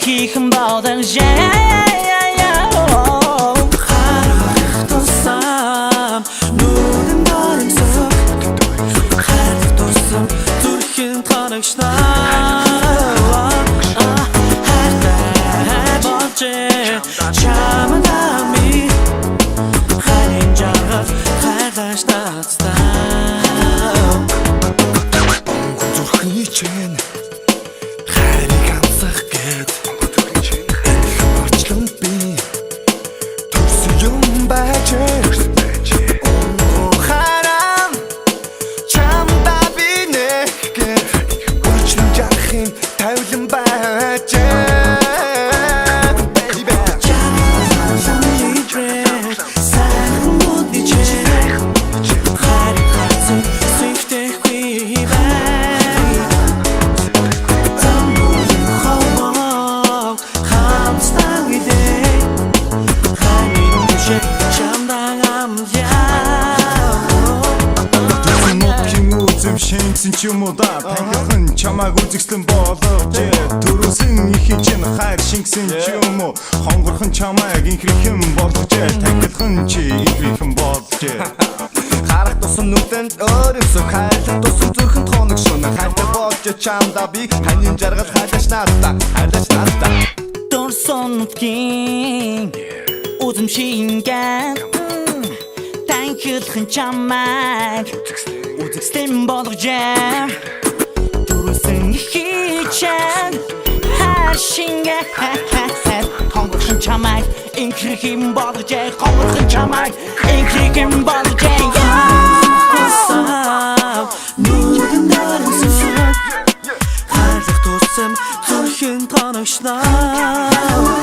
Инкихэн бодолжээ Харах тусам нүдэн боримсог Харах тусам зүрхэн тоногшноо Хайртай болжээ чамдами Хайрын жаргал хайрлаж тацтаа Зүрхний чин хайрыг амсах гээд энэ борчлон би төрсөн юм байж харам чамда би нэхэд борчлон жарахын тавилан байж шинсэн ч юм уу да таньхан чамааг үзэгслэн болооч төрөөсөн их чинь хайр шингсэн ч юм уу хонгорхон чамааг инхрихэн болгож таньхан чи инхрихэн болж харах тусан нүдэнд өөрөөсөө хайрлах тусан зүрхэнд хоногшно хайртай болж чамда би ханийн жаргал хайрлаж надаа Дурсан нутгийн үзэмшингээр таньхилхэн чамааг үзэгслэн болгожээ төрөөсөн хичээн хайр шингээ хонгорхон чамааг инхрихэн болгожээ хонгорхон чамааг инхрихэн болгожээ Нүдэн боримсог Хайрлах тусам зүрхэн тоногшноо